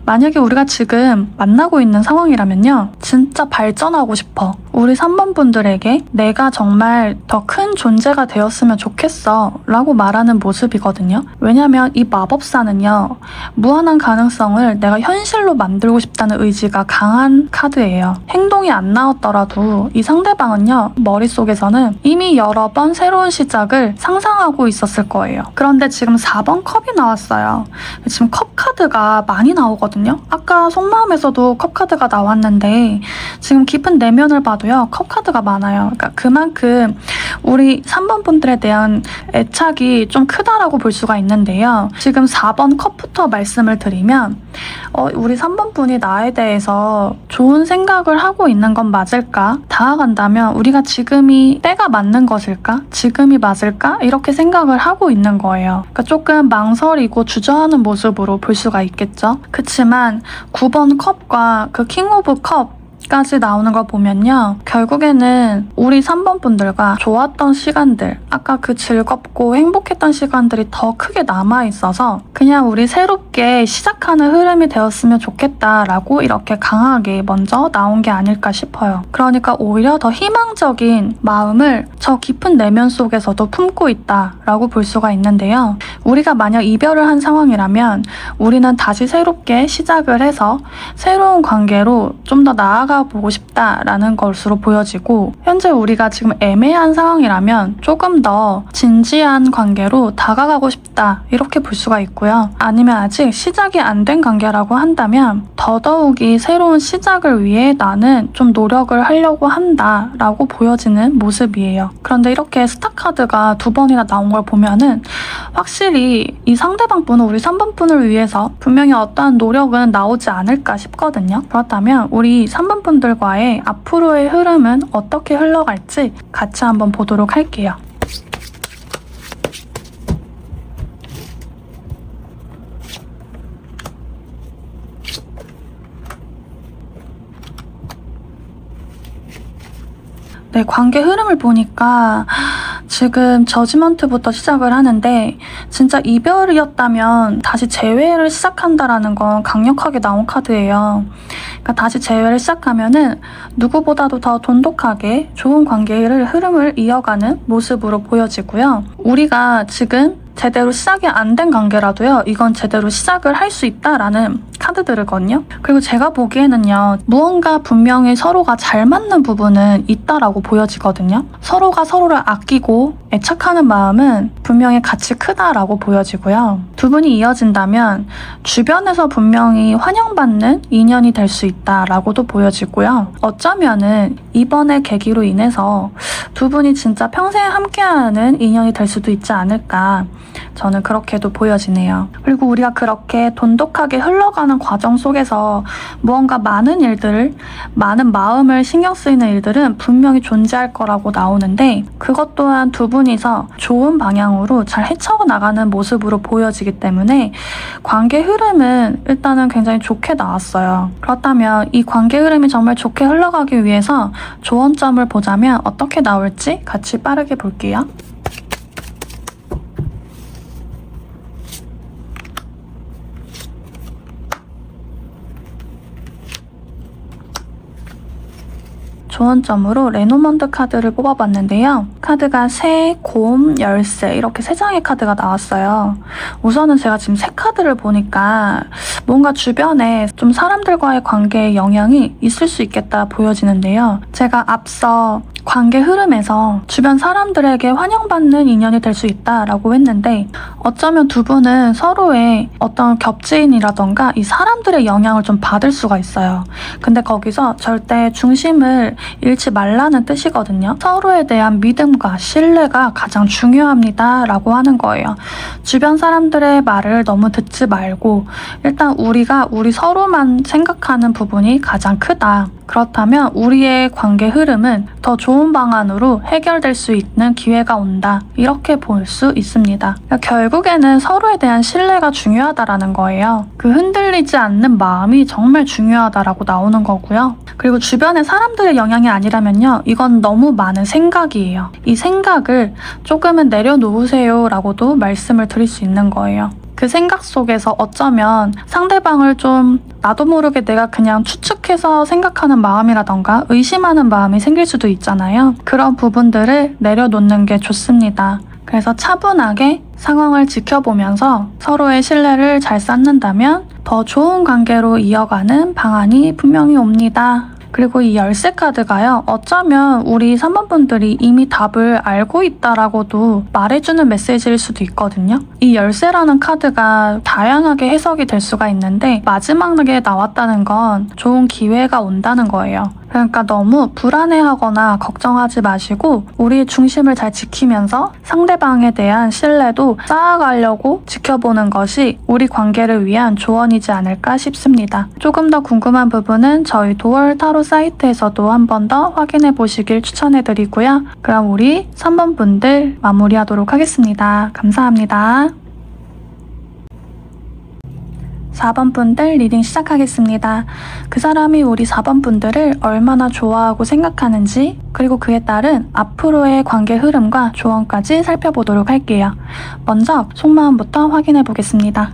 만약에 우리가 지금 만나고 있는 상황이라면요, 진짜 발전하고 싶어. 우리 3번 분들에게 내가 정말 더 큰 존재가 되었으면 좋겠어 라고 말하는 모습이거든요. 왜냐면 이 마법사는요, 무한한 가능성을 내가 현실로 만들고 싶다는 의지가 강한 카드예요. 행동이 안 나왔더라도 이 상대방은요, 머릿속에서는 이미 여러 번 새로운 시작을 상상하고 있었을 거예요. 그런데 지금 4번 컵이 나왔어요. 지금 컵 카드가 많이 나오거든요. 아까 속마음에서도 컵 카드가 나왔는데 지금 깊은 내면을 봐도요, 컵 카드가 많아요. 그러니까 그만큼 우리 3번 분들에 대한 애착이 좀 크다라고 볼 수가 있는데요. 지금 4번 컵부터 말씀을 드리면 우리 3번 분이 나에 대해서 좋은 생각을 하고 있는 건 맞을까? 다가간다면 우리가 지금이 때가 맞는 것일까? 지금이 맞을까? 이렇게 생각을 하고 있는 거예요. 그러니까 조금 망설이고 주저하는 모습으로 볼 수가 있겠죠. 그치만 9번 컵과 그 킹 오브 컵 까지 나오는 걸 보면요, 결국에는 우리 3번 분들과 좋았던 시간들, 아까 그 즐겁고 행복했던 시간들이 더 크게 남아있어서 그냥 우리 새롭게 새롭게 시작하는 흐름이 되었으면 좋겠다라고 이렇게 강하게 먼저 나온 게 아닐까 싶어요. 그러니까 오히려 더 희망적인 마음을 저 깊은 내면 속에서도 품고 있다라고 볼 수가 있는데요. 우리가 만약 이별을 한 상황이라면 우리는 다시 새롭게 시작을 해서 새로운 관계로 좀 더 나아가 보고 싶다라는 것으로 보여지고, 현재 우리가 지금 애매한 상황이라면 조금 더 진지한 관계로 다가가고 싶다 이렇게 볼 수가 있고요. 아니면 아직 시작이 안 된 관계라고 한다면 더더욱이 새로운 시작을 위해 나는 좀 노력을 하려고 한다 라고 보여지는 모습이에요. 그런데 이렇게 스타카드가 2번이나 나온 걸 보면은 확실히 이 상대방 분은 우리 3번 분을 위해서 분명히 어떠한 노력은 나오지 않을까 싶거든요. 그렇다면 우리 3번 분들과의 앞으로의 흐름은 어떻게 흘러갈지 같이 한번 보도록 할게요. 네, 관계 흐름을 보니까 지금 저지먼트부터 시작을 하는데, 진짜 이별이었다면 다시 재회를 시작한다라는 건 강력하게 나온 카드예요. 그러니까 다시 재회를 시작하면은 누구보다도 더 돈독하게 좋은 관계의 흐름을 이어가는 모습으로 보여지고요. 우리가 지금 제대로 시작이 안 된 관계라도요, 이건 제대로 시작을 할 수 있다라는 카드들이거든요. 그리고 제가 보기에는요, 무언가 분명히 서로가 잘 맞는 부분은 있다라고 보여지거든요. 서로가 서로를 아끼고 애착하는 마음은 분명히 같이 크다라고 보여지고요. 두 분이 이어진다면 주변에서 분명히 환영받는 인연이 될 수 있다라고도 보여지고요. 어쩌면은 이번의 계기로 인해서 두 분이 진짜 평생 함께하는 인연이 될 수도 있지 않을까, 저는 그렇게도 보여지네요. 그리고 우리가 그렇게 돈독하게 흘러가는 과정 속에서 무언가 많은 일들을, 많은 마음을 신경 쓰이는 일들은 분명히 존재할 거라고 나오는데, 그것 또한 두 분이서 좋은 방향으로 잘 헤쳐나가는 모습으로 보여지기 때문에 관계 흐름은 일단은 굉장히 좋게 나왔어요. 그렇다면 이 관계 흐름이 정말 좋게 흘러가기 위해서 조언점을 보자면 어떻게 나올지 같이 빠르게 볼게요. 조언점으로 레노먼드 카드를 뽑아봤는데요. 카드가 새, 곰, 열쇠 이렇게 3장의 카드가 나왔어요. 우선은 제가 지금 새 카드를 보니까 뭔가 주변에 좀 사람들과의 관계에 영향이 있을 수 있겠다 보여지는데요. 제가 앞서 관계 흐름에서 주변 사람들에게 환영받는 인연이 될 수 있다라고 했는데, 어쩌면 두 분은 서로의 어떤 겹지인이라던가 이 사람들의 영향을 좀 받을 수가 있어요. 근데 거기서 절대 중심을 잃지 말라는 뜻이거든요. 서로에 대한 믿음과 신뢰가 가장 중요합니다 라고 하는 거예요. 주변 사람들의 말을 너무 듣지 말고 일단 우리가 우리 서로만 생각하는 부분이 가장 크다. 그렇다면 우리의 관계 흐름은 더 좋은 방안으로 해결될 수 있는 기회가 온다. 이렇게 볼 수 있습니다. 그러니까 결국에는 서로에 대한 신뢰가 중요하다라는 거예요. 그 흔들리지 않는 마음이 정말 중요하다라고 나오는 거고요. 그리고 주변의 사람들의 영향이 아니라면요, 이건 너무 많은 생각이에요. 이 생각을 조금은 내려놓으세요 라고도 말씀을 드릴 수 있는 거예요. 그 생각 속에서 어쩌면 상대방을 좀 나도 모르게 내가 그냥 추측해서 생각하는 마음이라던가 의심하는 마음이 생길 수도 있잖아요. 그런 부분들을 내려놓는 게 좋습니다. 그래서 차분하게 상황을 지켜보면서 서로의 신뢰를 잘 쌓는다면 더 좋은 관계로 이어가는 방안이 분명히 옵니다. 그리고 이 열쇠 카드가요, 어쩌면 우리 3번 분들이 이미 답을 알고 있다라고도 말해주는 메시지일 수도 있거든요. 이 열쇠라는 카드가 다양하게 해석이 될 수가 있는데, 마지막에 나왔다는 건 좋은 기회가 온다는 거예요. 그러니까 너무 불안해하거나 걱정하지 마시고 우리의 중심을 잘 지키면서 상대방에 대한 신뢰도 쌓아가려고 지켜보는 것이 우리 관계를 위한 조언이지 않을까 싶습니다. 조금 더 궁금한 부분은 저희 도월 타로 사이트에서도 한 번 더 확인해 보시길 추천해드리고요. 그럼 우리 3번 분들 마무리하도록 하겠습니다. 감사합니다. 4번 분들 리딩 시작하겠습니다. 그 사람이 우리 4번 분들을 얼마나 좋아하고 생각하는지, 그리고 그에 따른 앞으로의 관계 흐름과 조언까지 살펴보도록 할게요. 먼저 속마음부터 확인해 보겠습니다.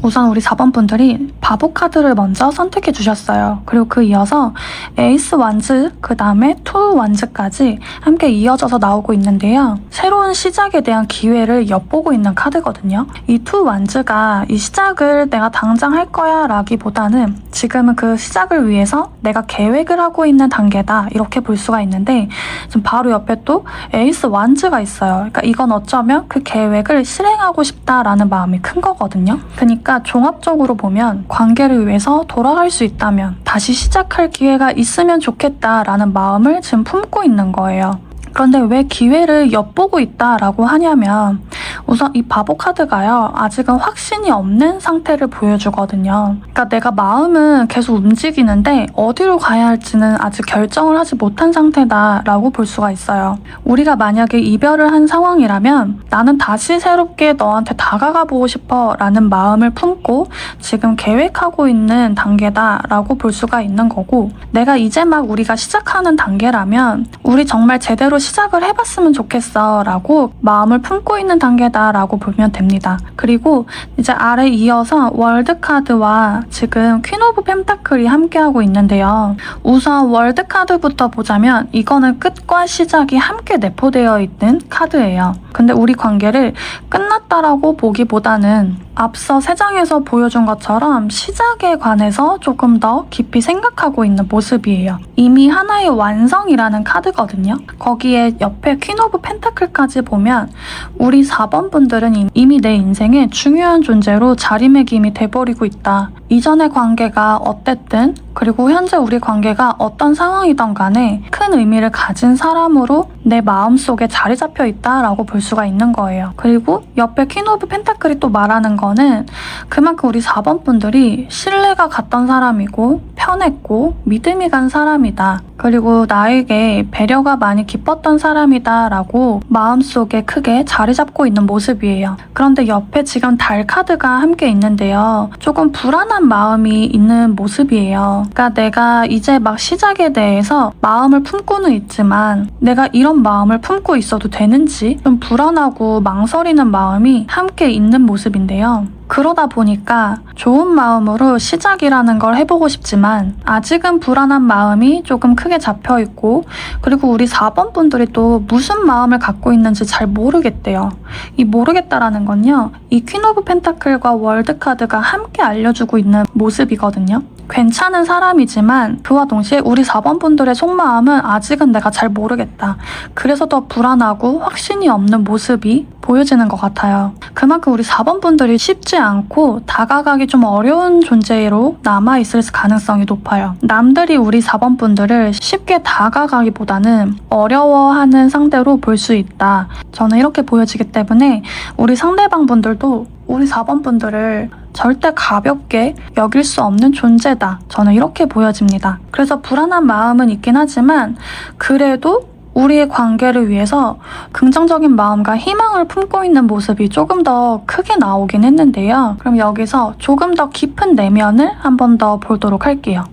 우선 우리 4번 분들이 바보 카드를 먼저 선택해 주셨어요. 그리고 그 이어서 에이스 완즈, 그 다음에 투 완즈까지 함께 이어져서 나오고 있는데요. 새로운 시작에 대한 기회를 엿보고 있는 카드거든요. 이 투 완즈가 이 시작을 내가 당장 할 거야 라기보다는 지금은 그 시작을 위해서 내가 계획을 하고 있는 단계다, 이렇게 볼 수가 있는데, 지금 바로 옆에 또 에이스 완즈가 있어요. 그러니까 이건 어쩌면 그 계획을 실행하고 싶다라는 마음이 큰 거거든요. 그러니까 종합적으로 보면 관계를 위해서 돌아갈 수 있다면 다시 시작할 기회가 있으면 좋겠다라는 마음을 지금 품고 있는 거예요. 그런데 왜 기회를 엿보고 있다라고 하냐면, 우선 이 바보 카드가요, 아직은 확신이 없는 상태를 보여주거든요. 그러니까 내가 마음은 계속 움직이는데 어디로 가야 할지는 아직 결정을 하지 못한 상태다라고 볼 수가 있어요. 우리가 만약에 이별을 한 상황이라면 나는 다시 새롭게 너한테 다가가 보고 싶어 라는 마음을 품고 지금 계획하고 있는 단계다라고 볼 수가 있는 거고, 내가 이제 막 우리가 시작하는 단계라면 우리 정말 제대로 시작을 해봤으면 좋겠어 라고 마음을 품고 있는 단계다 라고 보면 됩니다. 그리고 이제 아래 이어서 월드카드와 지금 퀸 오브 펜타클이 함께하고 있는데요. 우선 월드카드부터 보자면 이거는 끝과 시작이 함께 내포되어 있는 카드예요. 근데 우리 관계를 끝났다라고 보기보다는 앞서 3장에서 보여준 것처럼 시작에 관해서 조금 더 깊이 생각하고 있는 모습이에요. 이미 하나의 완성이라는 카드거든요. 거기에 옆에 퀸 오브 펜타클까지 보면 우리 4번 분들은 이미 내 인생에 중요한 존재로 자리매김이 돼버리고 있다. 이전의 관계가 어땠든, 그리고 현재 우리 관계가 어떤 상황이든 간에 큰 의미를 가진 사람으로 내 마음속에 자리 잡혀 있다라고 볼 수가 있는 거예요. 그리고 옆에 퀸 오브 펜타클이 또 말하는 거는 그만큼 우리 4번 분들이 신뢰가 갔던 사람이고 편했고 믿음이 간 사람이다. 그리고 나에게 배려가 많이 깊었던 사람이다 라고 마음속에 크게 자리 잡고 있는 모습이에요. 그런데 옆에 지금 달 카드가 함께 있는데요. 조금 불안한 마음이 있는 모습이에요. 그러니까 내가 이제 막 시작에 대해서 마음을 품고는 있지만 내가 이런 마음을 품고 있어도 되는지 좀 불안하고 망설이는 마음이 함께 있는 모습인데요. 그러다 보니까 좋은 마음으로 시작이라는 걸 해보고 싶지만 아직은 불안한 마음이 조금 크게 잡혀있고, 그리고 우리 4번 분들이 또 무슨 마음을 갖고 있는지 잘 모르겠대요. 이 모르겠다라는 건요, 이 퀸 오브 펜타클과 월드 카드가 함께 알려주고 있는 모습이거든요. 괜찮은 사람이지만 그와 동시에 우리 4번 분들의 속마음은 아직은 내가 잘 모르겠다. 그래서 더 불안하고 확신이 없는 모습이 보여지는 것 같아요. 그만큼 우리 4번 분들이 쉽지 않고 다가가기 좀 어려운 존재로 남아있을 가능성이 높아요. 남들이 우리 4번 분들을 쉽게 다가가기보다는 어려워하는 상대로 볼 수 있다. 저는 이렇게 보여지기 때문에 우리 상대방 분들도 우리 4번 분들을 절대 가볍게 여길 수 없는 존재다. 저는 이렇게 보여집니다. 그래서 불안한 마음은 있긴 하지만 그래도 우리의 관계를 위해서 긍정적인 마음과 희망을 품고 있는 모습이 조금 더 크게 나오긴 했는데요. 그럼 여기서 조금 더 깊은 내면을 한 번 더 보도록 할게요.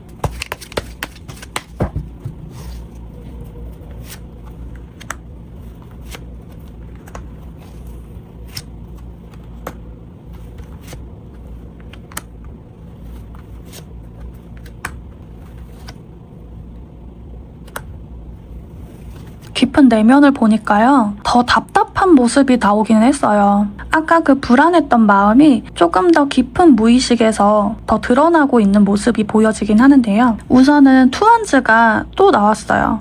깊은 내면을 보니까요, 더 답답한 모습이 나오기는 했어요. 아까 그 불안했던 마음이 조금 더 깊은 무의식에서 더 드러나고 있는 모습이 보여지긴 하는데요. 우선은 투완즈가 또 나왔어요.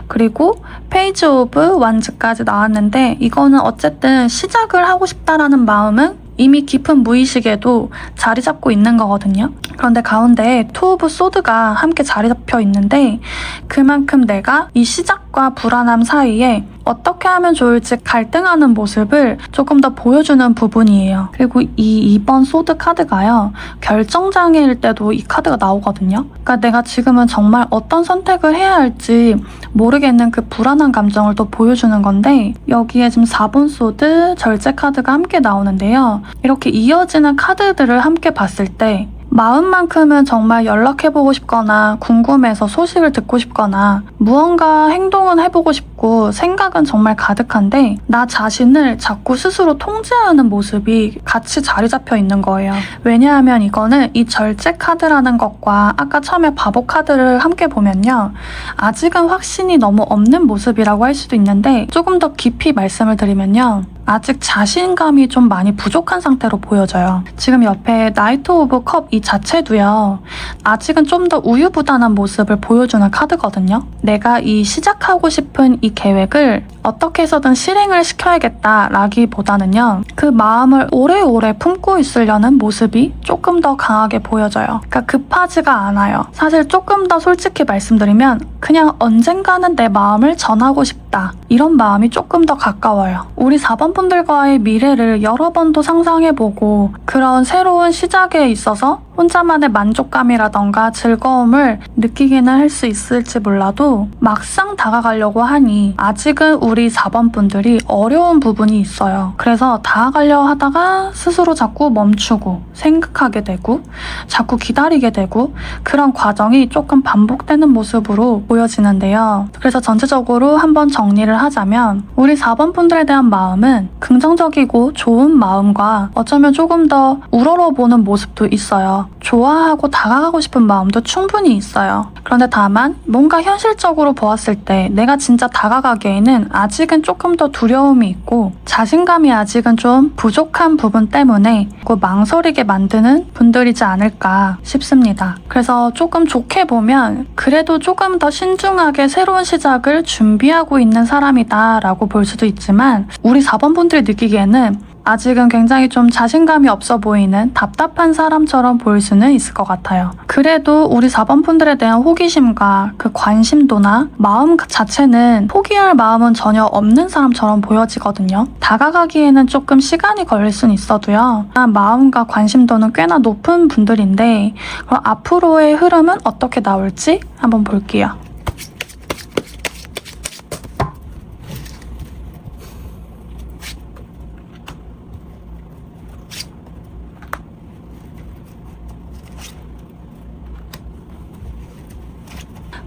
그리고 페이지 오브 완즈까지 나왔는데, 이거는 어쨌든 시작을 하고 싶다라는 마음은 이미 깊은 무의식에도 자리 잡고 있는 거거든요. 그런데 가운데 투 오브 소드가 함께 자리 잡혀 있는데, 그만큼 내가 이 시작과 불안함 사이에 어떻게 하면 좋을지 갈등하는 모습을 조금 더 보여주는 부분이에요. 그리고 이 2번 소드 카드가요, 결정장애일 때도 이 카드가 나오거든요. 그러니까 내가 지금은 정말 어떤 선택을 해야 할지 모르겠는 그 불안한 감정을 또 보여주는 건데, 여기에 지금 4번 소드, 절제 카드가 함께 나오는데요. 이렇게 이어지는 카드들을 함께 봤을 때 마음만큼은 정말 연락해보고 싶거나 궁금해서 소식을 듣고 싶거나 무언가 행동은 해보고 싶고 생각은 정말 가득한데 나 자신을 자꾸 스스로 통제하는 모습이 같이 자리 잡혀 있는 거예요. 왜냐하면 이거는 이 절제 카드라는 것과 아까 처음에 바보 카드를 함께 보면요. 아직은 확신이 너무 없는 모습이라고 할 수도 있는데 조금 더 깊이 말씀을 드리면요. 아직 자신감이 좀 많이 부족한 상태로 보여져요. 지금 옆에 나이트 오브 컵 이 자체도요. 아직은 좀 더 우유부단한 모습을 보여주는 카드거든요. 내가 이 시작하고 싶은 이 계획을 어떻게 해서든 실행을 시켜야겠다라기보다는요. 그 마음을 오래오래 품고 있으려는 모습이 조금 더 강하게 보여져요. 그러니까 급하지가 않아요. 사실 조금 더 솔직히 말씀드리면 그냥 언젠가는 내 마음을 전하고 싶다. 이런 마음이 조금 더 가까워요. 우리 4번 분들과의 미래를 여러 번도 상상해보고 그런 새로운 시작에 있어서 혼자만의 만족감이라던가 즐거움을 느끼기는 할 수 있을지 몰라도 막상 다가가려고 하니 아직은 우리 4번 분들이 어려운 부분이 있어요. 그래서 다가가려 하다가 스스로 자꾸 멈추고 생각하게 되고 자꾸 기다리게 되고 그런 과정이 조금 반복되는 모습으로 보여지는데요. 그래서 전체적으로 한번 정리를 하자면 우리 4번 분들에 대한 마음은 긍정적이고 좋은 마음과 어쩌면 조금 더 우러러보는 모습도 있어요. 좋아하고 다가가고 싶은 마음도 충분히 있어요. 그런데 다만 뭔가 현실적으로 보았을 때 내가 진짜 다가가기에는 아직은 조금 더 두려움이 있고 자신감이 아직은 좀 부족한 부분 때문에 망설이게 만드는 분들이지 않을까 싶습니다. 그래서 조금 좋게 보면 그래도 조금 더 신중하게 새로운 시작을 준비하고 있는 사람이다 라고 볼 수도 있지만 우리 4번 분들이 느끼기에는 아직은 굉장히 좀 자신감이 없어 보이는 답답한 사람처럼 보일 수는 있을 것 같아요. 그래도 우리 4번 분들에 대한 호기심과 그 관심도나 마음 자체는 포기할 마음은 전혀 없는 사람처럼 보여지거든요. 다가가기에는 조금 시간이 걸릴 수는 있어도요. 마음과 관심도는 꽤나 높은 분들인데 그럼 앞으로의 흐름은 어떻게 나올지 한번 볼게요.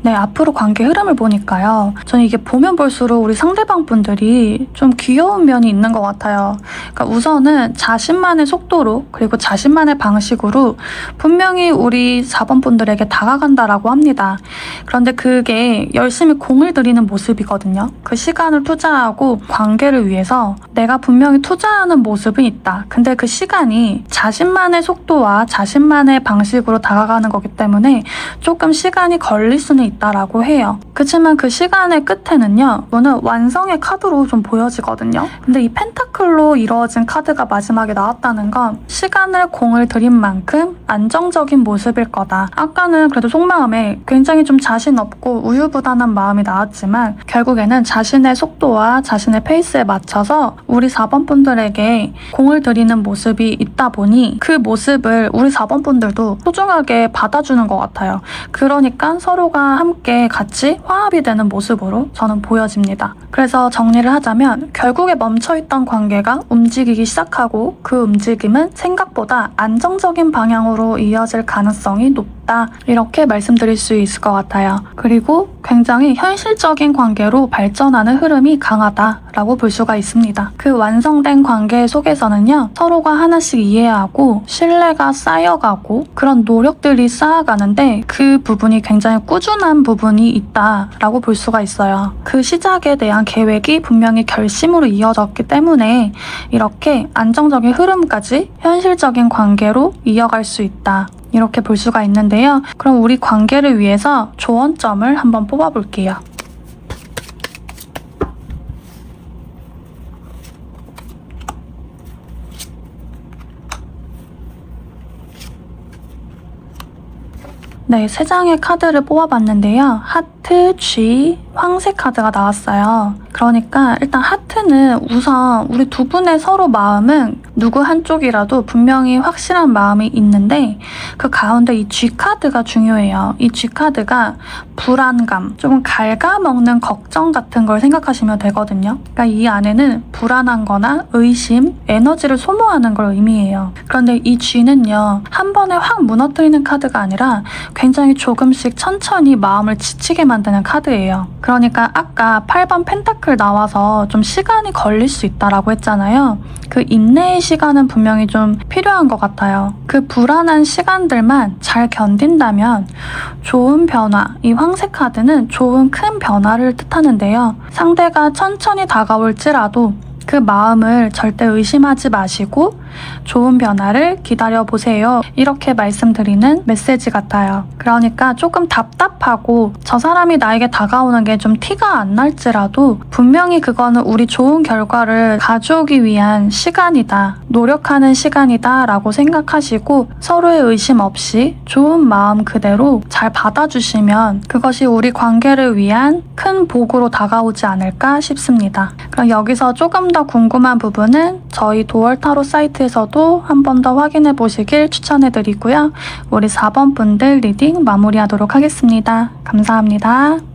네, 앞으로 관계 흐름을 보니까요. 저는 이게 보면 볼수록 우리 상대방 분들이 좀 귀여운 면이 있는 것 같아요. 그러니까 우선은 자신만의 속도로 그리고 자신만의 방식으로 분명히 우리 4번 분들에게 다가간다라고 합니다. 그런데 그게 열심히 공을 들이는 모습이거든요. 그 시간을 투자하고 관계를 위해서 내가 분명히 투자하는 모습은 있다. 근데 그 시간이 자신만의 속도와 자신만의 방식으로 다가가는 거기 때문에 조금 시간이 걸릴 수는 있다라고 해요. 그렇지만 그 시간의 끝에는요. 이거는 완성의 카드로 좀 보여지거든요. 근데 이 펜타클로 이루어진 카드가 마지막에 나왔다는 건 시간을 공을 들인 만큼 안정적인 모습일 거다. 아까는 그래도 속마음에 굉장히 좀 자신 없고 우유부단한 마음이 나왔지만 결국에는 자신의 속도와 자신의 페이스에 맞춰서 우리 4번 분들에게 공을 들이는 모습이 있다 보니 그 모습을 우리 4번 분들도 소중하게 받아주는 것 같아요. 그러니까 서로가 함께 같이 화합이 되는 모습으로 저는 보여집니다. 그래서 정리를 하자면 결국에 멈춰있던 관계가 움직이기 시작하고 그 움직임은 생각보다 안정적인 방향으로 이어질 가능성이 높다. 이렇게 말씀드릴 수 있을 것 같아요. 그리고 굉장히 현실적인 관계로 발전하는 흐름이 강하다라고 볼 수가 있습니다. 그 완성된 관계 속에서는요. 서로가 하나씩 이해하고 신뢰가 쌓여가고 그런 노력들이 쌓아가는데 그 부분이 굉장히 꾸준한 부분이 있다라고 볼 수가 있어요. 그 시작에 대한 계획이 분명히 결심으로 이어졌기 때문에 이렇게 안정적인 흐름까지 현실적인 관계로 이어갈 수 있다. 이렇게 볼 수가 있는데요. 그럼 우리 관계를 위해서 조언점을 한번 뽑아볼게요. 네, 3장의 카드를 뽑아봤는데요. 하트, 쥐, 황색 카드가 나왔어요. 그러니까 일단 하트는 우선 우리 두 분의 서로 마음은 누구 한쪽이라도 분명히 확실한 마음이 있는데 그 가운데 이 G카드가 중요해요. 이 G카드가 불안감, 조금 갉아먹는 걱정 같은 걸 생각하시면 되거든요. 그러니까 이 안에는 불안한 거나 의심, 에너지를 소모하는 걸 의미해요. 그런데 이 G는요, 한 번에 확 무너뜨리는 카드가 아니라 굉장히 조금씩 천천히 마음을 지치게 만드는 카드예요. 그러니까 아까 8번 펜타클 나와서 좀 시간이 걸릴 수 있다라고 했잖아요. 그 인내의 시간은 분명히 좀 필요한 것 같아요. 그 불안한 시간들만 잘 견딘다면 좋은 변화, 이 황색 카드는 좋은 큰 변화를 뜻하는데요. 상대가 천천히 다가올지라도 그 마음을 절대 의심하지 마시고 좋은 변화를 기다려보세요. 이렇게 말씀드리는 메시지 같아요. 그러니까 조금 답답하고 저 사람이 나에게 다가오는 게 좀 티가 안 날지라도 분명히 그거는 우리 좋은 결과를 가져오기 위한 시간이다. 노력하는 시간이다 라고 생각하시고 서로의 의심 없이 좋은 마음 그대로 잘 받아주시면 그것이 우리 관계를 위한 큰 복으로 다가오지 않을까 싶습니다. 그럼 여기서 조금 더 궁금한 부분은 저희 도얼타로 사이트에서도 한 번 더 확인해 보시길 추천해 드리고요. 우리 4번 분들 리딩 마무리하도록 하겠습니다. 감사합니다.